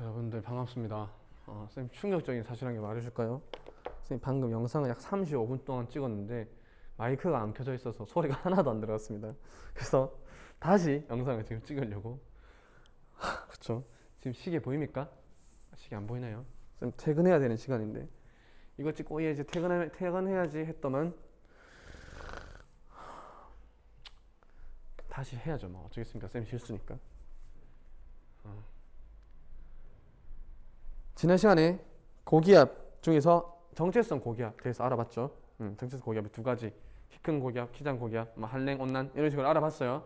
여러분들 반갑습니다. 선생님 충격적인 사실 한 개 말해줄까요? 선생님 방금 영상을 약 35분 동안 찍었는데 마이크가 안 켜져 있어서 소리가 하나도 안 들어갔습니다. 그래서 다시 영상을 지금 찍으려고. 그쵸? 지금 시계 보입니까? 시계 안 보이나요? 선생님 퇴근해야 되는 시간인데 이거 찍고 이제 퇴근해야지 했더만 다시 해야죠. 뭐 어쩌겠습니까? 선생님 실수니까. 지난 시간에 고기압 중에서 정체성 고기압 대해서 알아봤죠. 정체성 고기압이 두 가지, 키 큰 고기압, 키 작은 고기압, 한랭, 온난 이런 식으로 알아봤어요.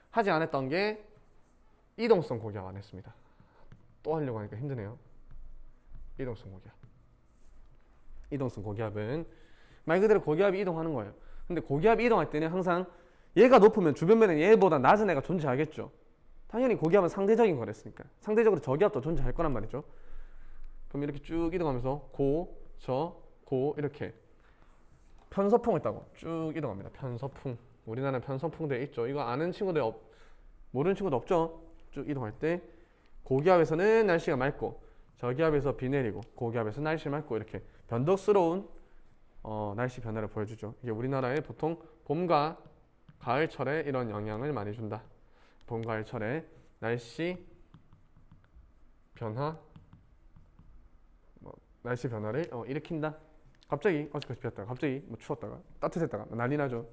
하지 않았던 게 이동성 고기압 안 했습니다. 또 하려고 하니까 힘드네요. 이동성 고기압. 이동성 고기압은 말 그대로 고기압이 이동하는 거예요. 근데 고기압이 이동할 때는 항상 얘가 높으면 주변면에 얘보다 낮은 애가 존재하겠죠. 당연히 고기압은 상대적인 거랬으니까 상대적으로 저기압도 존재할 거란 말이죠. 그럼 이렇게 쭉 이동하면서 고, 저, 고 이렇게 편서풍을 따고 쭉 이동합니다. 편서풍. 우리나라는 편서풍대 있죠. 이거 아는 친구들 모르는 친구도 없죠. 쭉 이동할 때 고기압에서는 날씨가 맑고 저기압에서 비 내리고 고기압에서 날씨 맑고 이렇게 변덕스러운 날씨 변화를 보여주죠. 이게 우리나라에 보통 봄과 가을철에 이런 영향을 많이 준다. 봄, 가을철에 날씨 변화 날씨 변화를 일으킨다. 갑자기 어저께서 비었다가 갑자기 추웠다가 따뜻했다가 난리 나죠.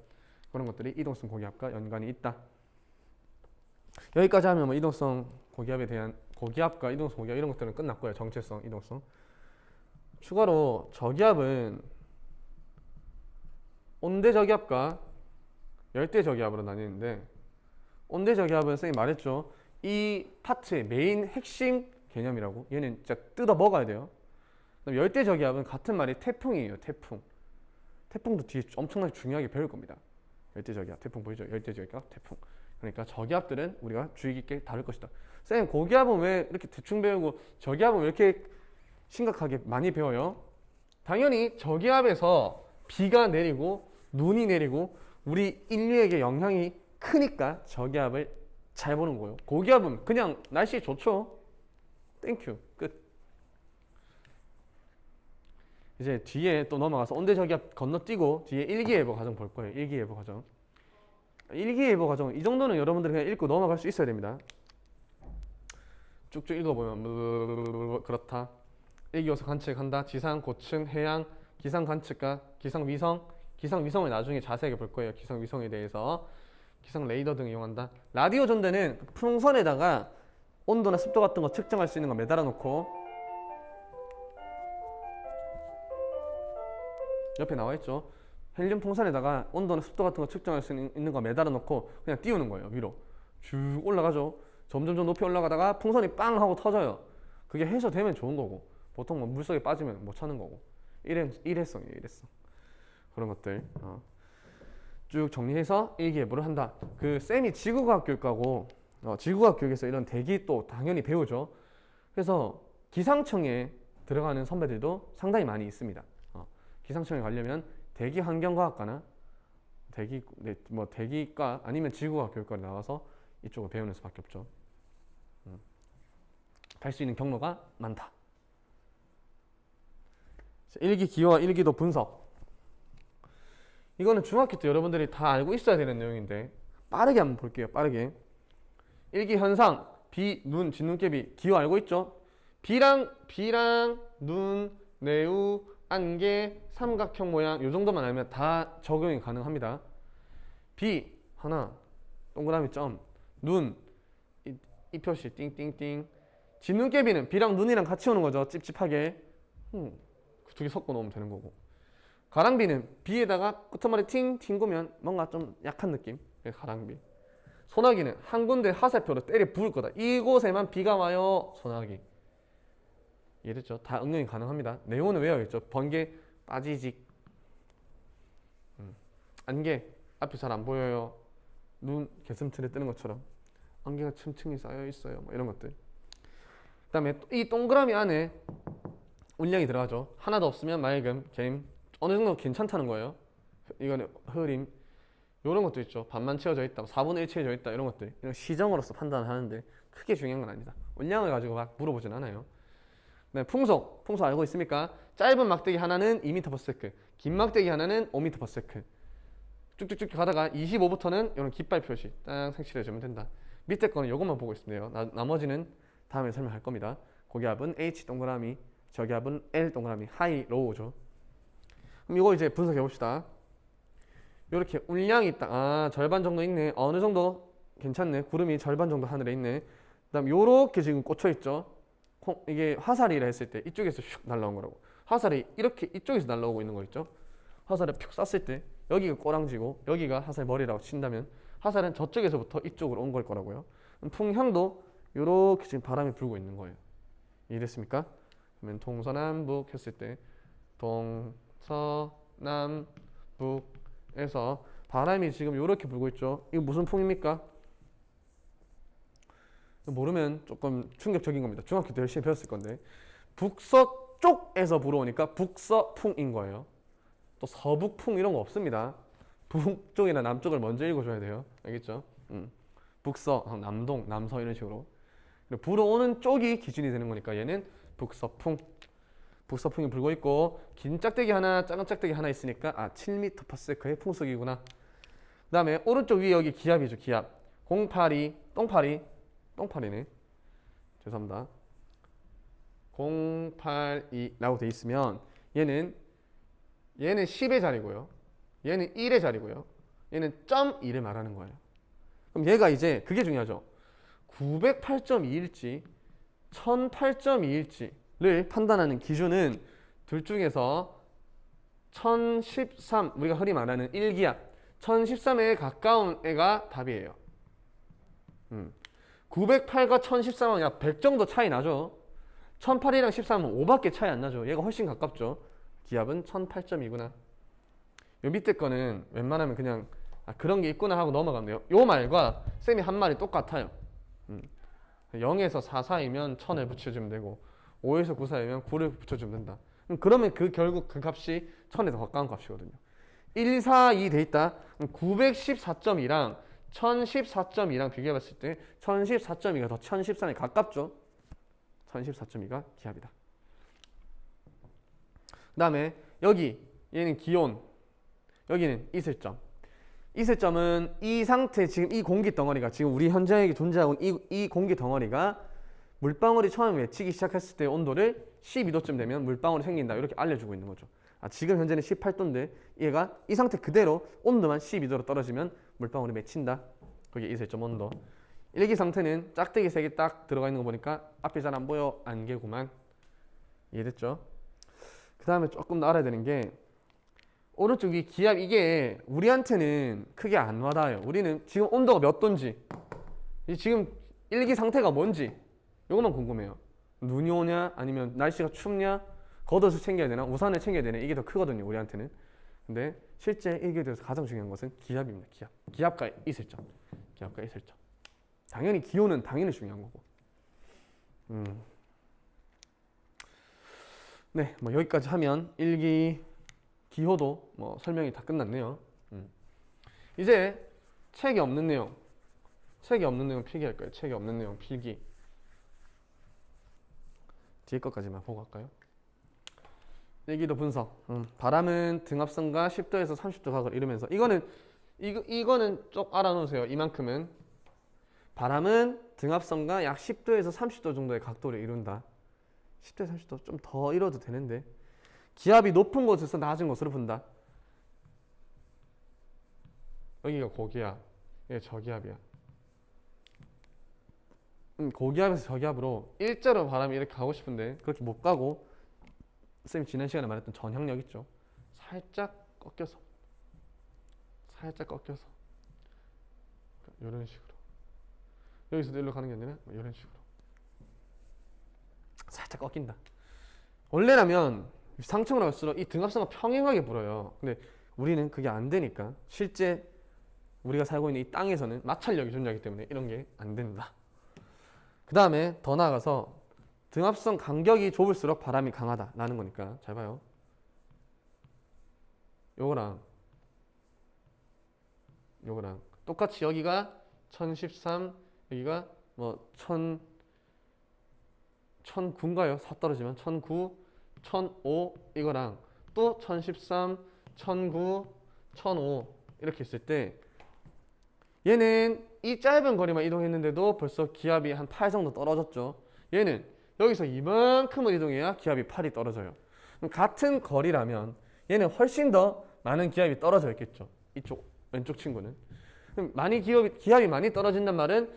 그런 것들이 이동성 고기압과 연관이 있다. 여기까지 하면 이동성 고기압에 대한 고기압과 이동성 고기압 이런 것들은 끝났고요. 정체성, 이동성. 추가로 저기압은 온대 저기압과 열대 저기압으로 나뉘는데 온대 저기압은 선생님이 말했죠. 이 파트의 메인 핵심 개념이라고. 얘는 진짜 뜯어 먹어야 돼요. 열대 저기압은 같은 말이 태풍이에요. 태풍. 태풍도 뒤에 엄청나게 중요하게 배울 겁니다. 열대 저기압, 태풍 보이죠? 열대 저기압, 태풍. 그러니까 저기압들은 우리가 주의 깊게 다룰 것이다. 쌤, 고기압은 왜 이렇게 대충 배우고 저기압은 왜 이렇게 심각하게 많이 배워요? 당연히 저기압에서 비가 내리고 눈이 내리고 우리 인류에게 영향이 크니까 저기압을 잘 보는 거예요. 고기압은 그냥 날씨 좋죠? 땡큐. 끝. 이제 뒤에 또 넘어가서 온대저기압 건너뛰고 뒤에 일기예보 과정 볼 거예요. 일기예보 과정. 일기예보 과정 이 정도는 여러분들이 그냥 읽고 넘어갈 수 있어야 됩니다. 쭉쭉 읽어보면 그렇다. 일기요소 관측한다. 지상, 고층, 해양, 기상 관측과 기상위성. 기상위성을 나중에 자세하게 볼 거예요. 기상위성에 대해서. 기상 레이더 등 이용한다. 라디오 전대는 풍선에다가 온도나 습도 같은 거 측정할 수 있는 거 매달아 놓고 옆에 나와 있죠. 헬륨 풍선에다가 온도나 습도 같은 거 측정할 수 있는 거 매달아 놓고 그냥 띄우는 거예요. 위로 쭉 올라가죠. 점점 높이 올라가다가 풍선이 빵 하고 터져요. 그게 해소되면 좋은 거고 보통 물속에 빠지면 못 찾는 거고 일회성이에요. 일회성. 그런 것들 쭉 정리해서 일기예보를 한다. 그 쌤이 지구과학 교육과고 지구과학 교육에서 이런 대기 또 당연히 배우죠. 그래서 기상청에 들어가는 선배들도 상당히 많이 있습니다. 기상청에 가려면 대기 환경과학과나 대기과 아니면 지구과학 교육과를 나와서 이쪽을 배우는 수밖에 없죠. 갈 수 있는 경로가 많다. 일기 기호와 일기도 분석. 이거는 중학교 때 여러분들이 다 알고 있어야 되는 내용인데 빠르게 한번 볼게요. 빠르게. 일기 현상, 비, 눈, 진눈깨비 기호 알고 있죠? 비랑 눈, 내우, 안개, 삼각형 모양 이 정도만 알면 다 적용이 가능합니다. 비 하나, 동그라미 점, 눈 이 표시 띵띵띵. 진눈깨비는 비랑 눈이랑 같이 오는 거죠. 찝찝하게. 그 두 개 섞어 놓으면 되는 거고. 가랑비는 비에다가 끝머리 팅 튕구면 뭔가 좀 약한 느낌. 가랑비. 소나기는 한 군데 하살표로 때려 부을 거다. 이곳에만 비가 와요. 소나기. 이해됐죠? 다 응용이 가능합니다. 내용은 외워야겠죠. 번개, 빠지직. 안개, 앞이 잘 안 보여요. 눈, 개슴틀에 뜨는 것처럼. 안개가 층층이 쌓여 있어요. 뭐 이런 것들. 그 다음에 이 동그라미 안에 운량이 들어가죠. 하나도 없으면 맑음, 갬. 어느 정도 괜찮다는 거예요. 이거는 흐림. 이런 것도 있죠. 반만 채워져 있다, 4분의 1 채워져 있다, 이런 것들, 이런 시정으로서 판단을 하는데 크게 중요한 건 아니다. 운량을 가지고 막 물어보진 않아요. 네, 풍속 알고 있습니까? 짧은 막대기 하나는 2m/s, 긴 막대기 하나는 5m/s. 쭉쭉쭉 가다가 25부터는 이런 깃발 표시 딱 색칠해주면 된다. 밑에 거는 이것만 보고 있으면 돼요. 나머지는 다음에 설명할 겁니다. 고기압은 H 동그라미, 저기압은 L 동그라미, 하이, 로우죠. 그럼 이거 이제 분석해 봅시다. 이렇게 운량이 있다. 아, 절반 정도 있네. 어느 정도 괜찮네. 구름이 절반 정도 하늘에 있네. 그다음 요렇게 지금 꽂혀 있죠. 이게 화살이라 했을 때 이쪽에서 슉 날라온 거라고. 화살이 이렇게 이쪽에서 날라오고 있는 거 있죠. 화살을 푹 쐈을 때 여기가 꼬랑지고 여기가 화살 머리라고 친다면 화살은 저쪽에서부터 이쪽으로 온 걸 거라고요. 풍향도 요렇게 지금 바람이 불고 있는 거예요. 이해됐습니까? 그러면 동서남북 했을 때 동서남북에서 바람이 지금 요렇게 불고 있죠. 이거 무슨 풍입니까? 모르면 조금 충격적인 겁니다. 중학교 때 열심히 배웠을 건데 북서쪽에서 불어오니까 북서풍인 거예요. 또 서북풍 이런 거 없습니다. 북쪽이나 남쪽을 먼저 읽어줘야 돼요. 알겠죠? 북서, 남동, 남서 이런 식으로 불어오는 쪽이 기준이 되는 거니까 얘는 북서풍. 북서풍이 불고 있고 긴 짝대기 하나, 작은 짝대기 하나 있으니까 7m/s의 풍속이구나. 그 다음에 오른쪽 위에 여기 기압이죠. 기압. 082, 똥파리네. 죄송합니다. 082라고 돼 있으면 얘는 10의 자리고요. 얘는 1의 자리고요. 얘는 0.1을 말하는 거예요. 그럼 얘가 이제 그게 중요하죠. 908.2일지 1008.2일지를 판단하는 기준은 둘 중에서 1013, 우리가 흔히 말하는 1기압 1013에 가까운 애가 답이에요. 908과 1013은 약 100 정도 차이 나죠. 1008이랑 13은 5밖에 차이 안 나죠. 얘가 훨씬 가깝죠. 기압은 1008.2구나. 요 밑에 거는 웬만하면 그냥 그런 게 있구나 하고 넘어가면 돼요. 요 말과 쌤이 한 말이 똑같아요. 0에서 4 사이면 1000을 붙여주면 되고 5에서 9 사이면 9를 붙여주면 된다. 그러면 결국 그 값이 1000에 더 가까운 값이거든요. 1, 4, 2 돼 있다. 914.2랑 1014.2랑 비교해봤을 때 1014.2가 더 1013에 가깝죠. 1014.2가 기압이다. 그 다음에 여기 얘는 기온, 여기는 이슬점. 이슬점은 이 상태, 지금 이 공기 덩어리가 지금 우리 현장에 존재하고 있는 이 공기 덩어리가 물방울이 처음에 맺히기 시작했을 때 온도를 12도쯤 되면 물방울이 생긴다, 이렇게 알려주고 있는 거죠. 지금 현재는 18도인데 얘가 이 상태 그대로 온도만 12도로 떨어지면 물방울이 맺힌다. 그게 이슬점 온도. 일기 상태는 짝대기 3개 딱 들어가 있는 거 보니까 앞이 잘 안 보여. 안개구만. 이해됐죠? 그 다음에 조금 더 알아야 되는 게 오른쪽 이 기압, 이게 우리한테는 크게 안 와닿아요. 우리는 지금 온도가 몇 도인지, 지금 일기 상태가 뭔지 이것만 궁금해요. 눈이 오냐 아니면 날씨가 춥냐, 겉옷을 챙겨야 되나 우산을 챙겨야 되나, 이게 더 크거든요 우리한테는. 근데 실제 일기에 대해서 가장 중요한 것은 기압입니다. 기압과 이슬점. 기압과 이슬점. 당연히 기온은 당연히 중요한 거고. 네, 뭐 여기까지 하면 일기 기호도 뭐 설명이 다 끝났네요. 이제 책이 없는 내용 필기할 거예요. 책이 없는 내용 필기. 뒤에 것까지만 보고 갈까요? 일기도 분석. 바람은 등압선과 10도에서 30도 각을 이루면서, 이거는 좀 알아놓으세요. 이만큼은 바람은 등압선과 약 10도에서 30도 정도의 각도를 이룬다. 10도, 30도 좀 더 이뤄도 되는데, 기압이 높은 곳에서 낮은 곳으로 분다. 여기가 고기압, 이게 저기압이야. 고기압에서 저기압으로 일자로 바람이 이렇게 가고 싶은데 그렇게 못 가고, 쌤이 지난 시간에 말했던 전향력 있죠. 살짝 꺾여서 이런 식으로, 여기서도 일로 가는 게 아니라 이런 식으로 살짝 꺾인다. 원래라면 상층으로 갈수록 이 등압선과 평행하게 불어요. 근데 우리는 그게 안 되니까, 실제 우리가 살고 있는 이 땅에서는 마찰력이 존재하기 때문에 이런 게 안 된다. 그 다음에 더 나아가서 등압선 간격이 좁을수록 바람이 강하다라는 거니까 잘 봐요. 요거랑 똑같이 여기가 1013, 여기가 뭐 1009인가요? 4 떨어지면 1009, 1005 이거랑 또 1013, 1009, 1005 이렇게 있을 때 얘는 이 짧은 거리만 이동했는데도 벌써 기압이 한 8 정도 떨어졌죠. 얘는 여기서 이만큼을 이동해야 기압이 8이 떨어져요. 그럼 같은 거리라면 얘는 훨씬 더 많은 기압이 떨어져 있겠죠. 이쪽 왼쪽 친구는. 그럼 기압이 많이 떨어진단 말은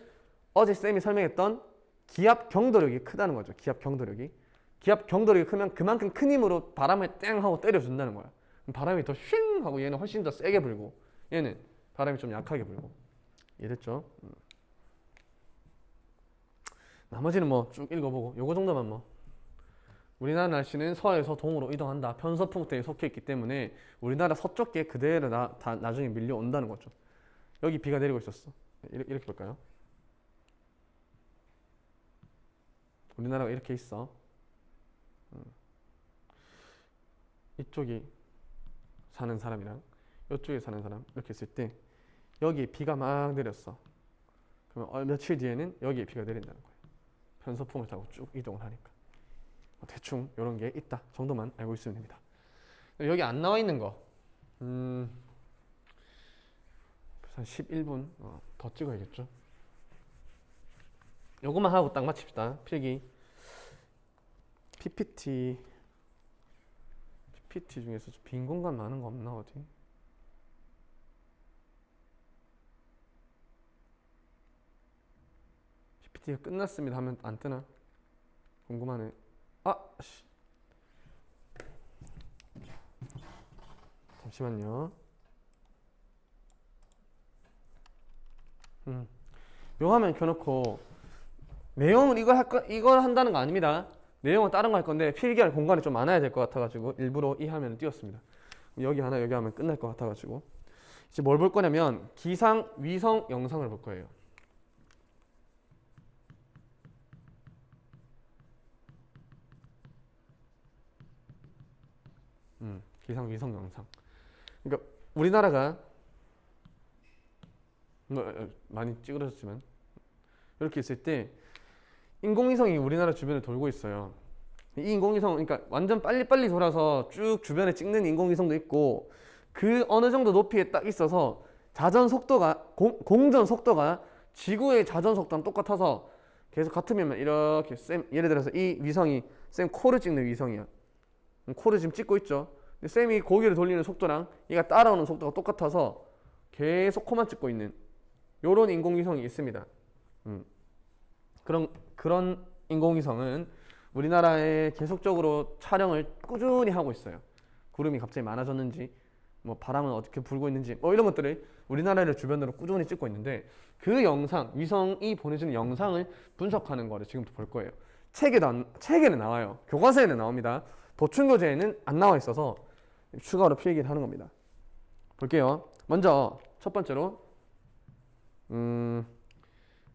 어제 쌤이 설명했던 기압 경도력이 크다는 거죠. 기압 경도력이. 기압 경도력이 크면 그만큼 큰 힘으로 바람을 땡 하고 때려준다는 거야. 그럼 바람이 더 쉥 하고 얘는 훨씬 더 세게 불고 얘는 바람이 좀 약하게 불고. 이해됐죠? 나머지는 뭐 쭉 읽어보고 요거 정도만 뭐. 우리나라 날씨는 서에서 동으로 이동한다. 편서풍대에 속해 있기 때문에 우리나라 서쪽에 그대로 나중에 밀려온다는 거죠. 여기 비가 내리고 있었어. 이렇게 볼까요? 우리나라가 이렇게 있어. 이쪽이 사는 사람이랑 이쪽에 사는 사람 이렇게 있을 때 여기에 비가 막 내렸어. 그러면 며칠 뒤에는 여기에 비가 내린다는 거예요. 편서풍을 타고 쭉 이동을 하니까. 대충 이런 게 있다 정도만 알고 있으면 됩니다. 여기 안 나와 있는 거 한 11분 더 찍어야겠죠. 요것만 하고 딱 마칩시다. 필기 PPT 중에서 빈 공간 많은 거 없나 어디? PPT가 끝났습니다 하면 안 뜨나? 궁금하네. 잠시만요. 요 화면 켜놓고 내용은 이걸 한다는 거 아닙니다. 내용은 다른 거 할 건데 필기할 공간이 좀 많아야 될 것 같아가지고 일부러 이 화면을 띄웠습니다. 여기 하나 여기 하면 끝날 것 같아가지고 이제 뭘 볼 거냐면 기상 위성 영상을 볼 거예요. 기상 위성 영상. 그러니까 우리나라가 뭐 많이 찌그러졌지만 이렇게 있을 때 인공위성이 우리나라 주변을 돌고 있어요. 이 인공위성 그러니까 완전 빨리빨리 돌아서 쭉 주변에 찍는 인공위성도 있고 그 어느 정도 높이에 딱 있어서 자전 속도가 공전 속도가 지구의 자전 속도랑 똑같아서 계속 같으면 이렇게 예를 들어서 이 위성이 쌤 코를 찍는 위성이야. 코를 지금 찍고 있죠. 근데 쌤이 고개를 돌리는 속도랑 얘가 따라오는 속도가 똑같아서 계속 코만 찍고 있는 요런 인공위성이 있습니다. 그런 인공위성은 우리나라에 계속적으로 촬영을 꾸준히 하고 있어요. 구름이 갑자기 많아졌는지 뭐 바람은 어떻게 불고 있는지 뭐 이런 것들을 우리나라를 주변으로 꾸준히 찍고 있는데 그 영상, 위성이 보내주는 영상을 분석하는 거를 지금부터 볼 거예요. 책에는 나와요. 교과서에는 나옵니다. 보충교재에는 안 나와 있어서 추가로 필기를 하는 겁니다. 볼게요. 먼저 첫 번째로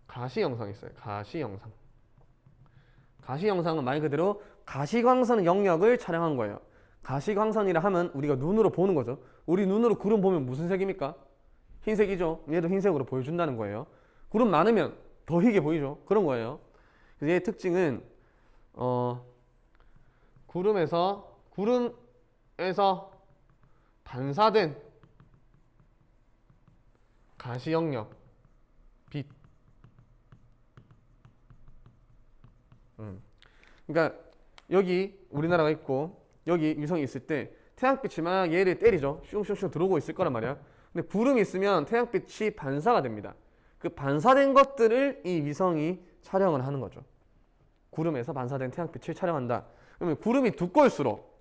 가시 영상 있어요. 가시 영상. 가시 영상은 말 그대로 가시광선 영역을 촬영한 거예요. 가시광선이라 하면 우리가 눈으로 보는 거죠. 우리 눈으로 구름 보면 무슨 색입니까? 흰색이죠. 얘도 흰색으로 보여준다는 거예요. 구름 많으면 더 희게 보이죠. 그런 거예요. 그래서 얘의 특징은 구름에서 반사된 가시 영역 빛. 그러니까 여기 우리나라가 있고 여기 위성이 있을 때 태양빛이 막 얘를 때리죠. 슝슝슝 들어오고 있을 거란 말이야. 근데 구름이 있으면 태양빛이 반사가 됩니다. 그 반사된 것들을 이 위성이 촬영을 하는 거죠. 구름에서 반사된 태양빛을 촬영한다. 그러면 구름이 두꺼울수록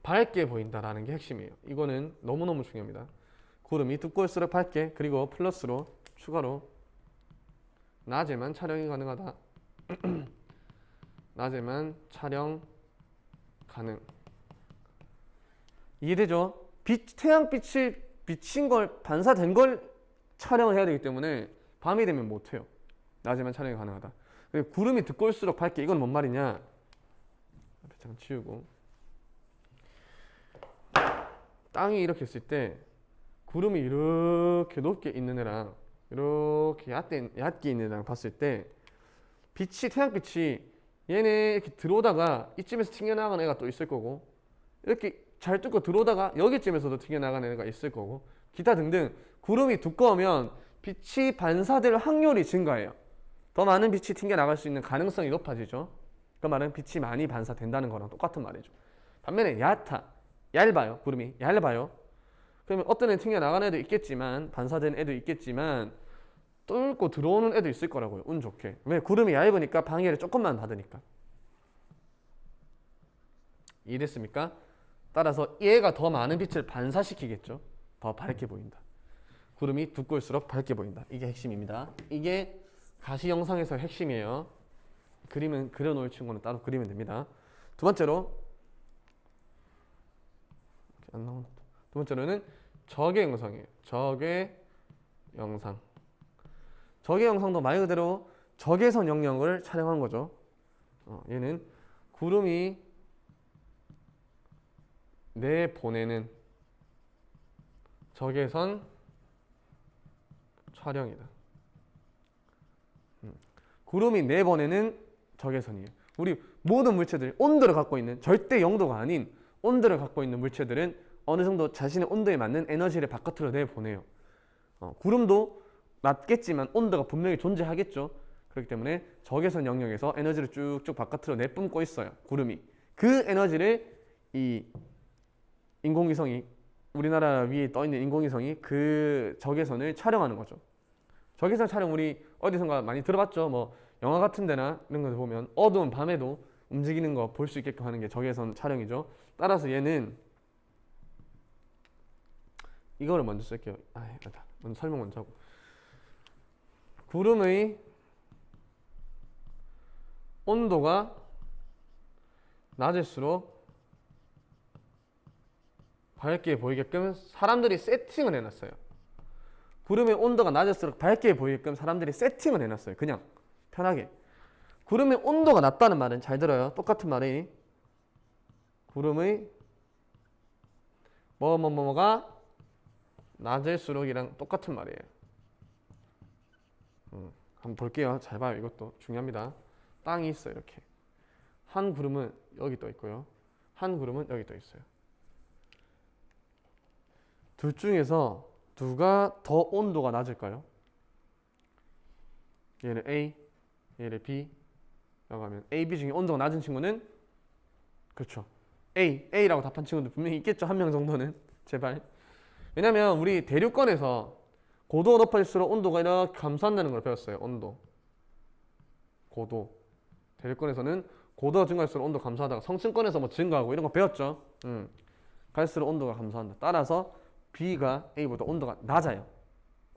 밝게 보인다라는 게 핵심이에요. 이거는 너무너무 중요합니다. 구름이 두꺼울수록 밝게, 그리고 플러스로 추가로 낮에만 촬영이 가능하다. 낮에만 촬영 가능. 이해되죠? 태양빛이 비친 걸, 반사된 걸 촬영을 해야 되기 때문에 밤이 되면 못해요. 낮에만 촬영이 가능하다. 구름이 두꺼울수록 밝게, 이건 뭔 말이냐? 잠깐 치우고. 땅이 이렇게 있을 때 구름이 이렇게 높게 있는 애랑 이렇게 얕게 있는 애랑 봤을 때 빛이, 태양빛이 얘네 이렇게 들어오다가 이쯤에서 튕겨나가는 애가 또 있을 거고, 이렇게 잘 뚫고 들어오다가 여기쯤에서도 튕겨나가는 애가 있을 거고, 기타 등등. 구름이 두꺼우면 빛이 반사될 확률이 증가해요. 더 많은 빛이 튕겨나갈 수 있는 가능성이 높아지죠. 그 말은 빛이 많이 반사된다는 거랑 똑같은 말이죠. 반면에 얇아요. 구름이 얇아요. 그러면 어떤 애 튕겨나가는 애도 있겠지만, 반사된 애도 있겠지만 뚫고 들어오는 애도 있을 거라고요. 운 좋게. 왜? 구름이 얇으니까 방해를 조금만 받으니까. 이해됐습니까? 따라서 얘가 더 많은 빛을 반사시키겠죠. 더 밝게 보인다. 구름이 두꺼울수록 밝게 보인다. 이게 핵심입니다. 이게 가시 영상에서 핵심이에요. 그림은 그려놓을 친구는 따로 그리면 됩니다. 두 번째로, 안 나오나? 두 번째로는 적외 영상이에요. 적외 영상. 적외 영상도 말 그대로 적외선 영역을 촬영한 거죠. 얘는 구름이 내보내는 적외선 촬영이다. 구름이 내보내는 적외선이에요. 우리 모든 물체들, 온도를 갖고 있는, 절대 영도가 아닌 온도를 갖고 있는 물체들은 어느 정도 자신의 온도에 맞는 에너지를 바깥으로 내보내요. 구름도 낮겠지만 온도가 분명히 존재하겠죠. 그렇기 때문에 적외선 영역에서 에너지를 쭉쭉 바깥으로 내뿜고 있어요. 구름이. 그 에너지를 이 인공위성이, 우리나라 위에 떠있는 인공위성이 그 적외선을 촬영하는 거죠. 적외선 촬영 우리 어디선가 많이 들어봤죠. 뭐 영화 같은 데나 이런 거 보면 어두운 밤에도 움직이는 거 볼 수 있게끔 하는 게 적외선 촬영이죠. 따라서 얘는 이거를 먼저 쓸게요. 먼저 설명 먼저 하고. 구름의 온도가 낮을수록 밝게 보이게끔 사람들이 세팅을 해놨어요. 구름의 온도가 낮을수록 밝게 보이게끔 사람들이 세팅을 해놨어요. 그냥 편하게. 구름의 온도가 낮다는 말은, 잘 들어요. 똑같은 말이 구름의 뭐가 낮을수록이랑 똑같은 말이에요. 한번 볼게요. 잘 봐요. 이것도 중요합니다. 땅이 있어요. 이렇게 한 구름은 여기 떠 있고요, 한 구름은 여기 떠 있어요. 둘 중에서 누가 더 온도가 낮을까요? 얘를 A, 얘를 B 라고 하면 A, B 중에 온도가 낮은 친구는, 그렇죠, A라고 답한 친구들 분명히 있겠죠. 한 명 정도는. 제발. 왜냐면 우리 대륙권에서 고도가 높아질수록 온도가 이렇게 감소한다는 걸 배웠어요. 온도, 고도. 대륙권에서는 고도가 증가할수록 온도가 감소하다가 성층권에서 뭐 증가하고 이런 거 배웠죠. 갈수록 온도가 감소한다. 따라서 B가 A보다 온도가 낮아요.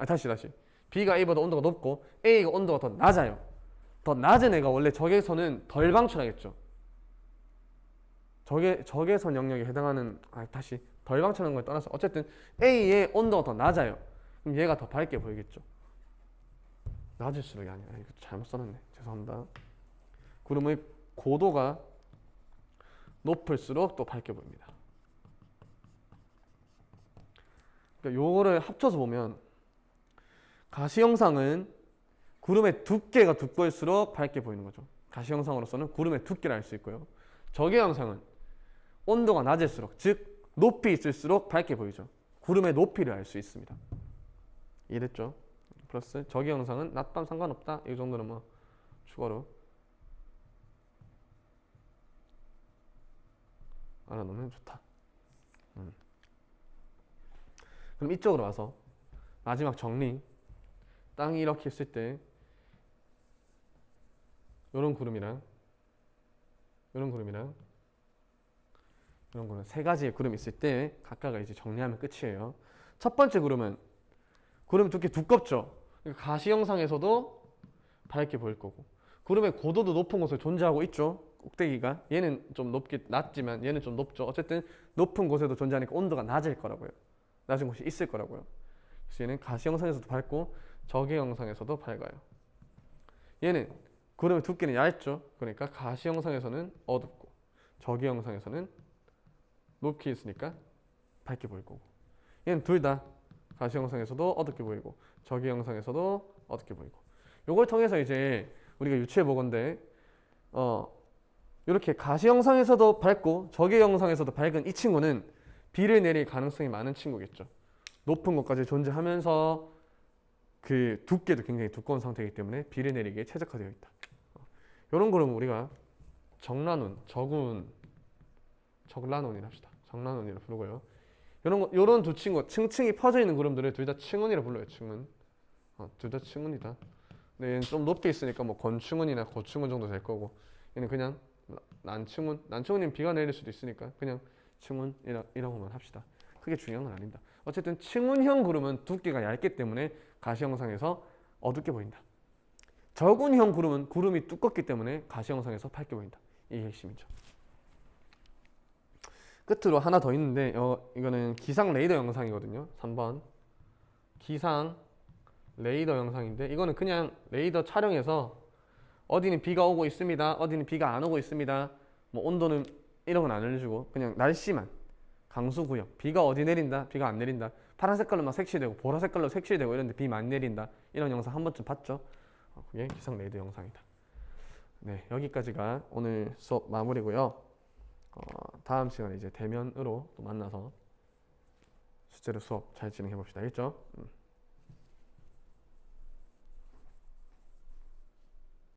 다시. B가 A보다 온도가 높고 A가 온도가 더 낮아요. 더 낮은 애가 원래 적외선은 덜 방출하겠죠. 적외선 영역에 해당하는, 덜 방출하는 거에 떠나서 어쨌든 A의 온도가 더 낮아요. 그럼 얘가 더 밝게 보이겠죠. 낮을수록이 아니라, 이거 잘못 써놨네. 죄송합니다. 구름의 고도가 높을수록 또 밝게 보입니다. 그러니까 요거를 합쳐서 보면 가시 영상은 구름의 두께가 두꺼울수록 밝게 보이는 거죠. 가시 영상으로서는 구름의 두께를 알 수 있고요. 적외 영상은 온도가 낮을수록, 즉 높이 있을수록 밝게 보이죠. 구름의 높이를 알 수 있습니다. 이해됐죠? 플러스 적외 영상은 낮밤 상관없다. 이 정도는 뭐 추가로 알아놓으면 좋다. 그럼 이쪽으로 와서 마지막 정리. 땅이 이렇게 있을 때 요런 구름이랑 요런 구름이랑 이런 거는 세 가지의 구름이 있을 때 각각을 이제 정리하면 끝이에요. 첫 번째 구름은 구름이 두껍죠. 그러니까 가시 영상에서도 밝게 보일 거고, 구름의 고도도 높은 곳에 존재하고 있죠. 꼭대기가. 얘는 좀 낮지만 얘는 좀 높죠. 어쨌든 높은 곳에도 존재하니까 온도가 낮을 거라고요. 낮은 곳이 있을 거라고요. 그래서 얘는 가시 영상에서도 밝고 적외 영상에서도 밝아요. 얘는 구름의 두께는 얇죠. 그러니까 가시 영상에서는 어둡고 저기 영상에서는 높게 있으니까 밝게 보일 거고, 얘는 둘 다 가시 영상에서도 어둡게 보이고 저기 영상에서도 어둡게 보이고. 요걸 통해서 이제 우리가 유추해 보건데 이렇게 가시 영상에서도 밝고 저기 영상에서도 밝은 이 친구는 비를 내릴 가능성이 많은 친구겠죠. 높은 곳까지 존재하면서 그 두께도 굉장히 두꺼운 상태이기 때문에 비를 내리기에 최적화되어 있다. 이런 그룹은 우리가 정란운, 적운, 적란운이라 합시다. 정란운이라 부르고요. 요런 두 친구, 층층이 퍼져 있는 그룹들을 둘 다 층운이라 불러요. 층운. 둘 다 층운이다. 근데 얘는 좀 높게 있으니까 뭐 건층운이나 고층운 정도 될 거고, 얘는 그냥 난층운. 난층운이면 비가 내릴 수도 있으니까 그냥 층운이라고만 합시다. 크게 중요한 건 아닙니다. 어쨌든 층운형 구름은 두께가 얇기 때문에 가시 영상에서 어둡게 보인다. 적운형 구름은 구름이 두껍기 때문에 가시 영상에서 밝게 보인다. 이게 핵심이죠. 끝으로 하나 더 있는데 이거는 기상 레이더 영상이거든요. 3번 기상 레이더 영상인데, 이거는 그냥 레이더 촬영해서 어디는 비가 오고 있습니다, 어디는 비가 안 오고 있습니다, 뭐 온도는 이런 건 안 알려주고 그냥 날씨만, 강수구역, 비가 어디 내린다, 비가 안 내린다, 파란 색깔로 막 색칠되고 보라 색깔로 색칠되고 이런데 비 많이 내린다, 이런 영상 한 번쯤 봤죠? 그게 기상 레이더 영상이다. 네, 여기까지가 오늘 수업 마무리고요. 다음 시간에 이제 대면으로 또 만나서 실제로 수업 잘 진행해 봅시다. 알겠죠?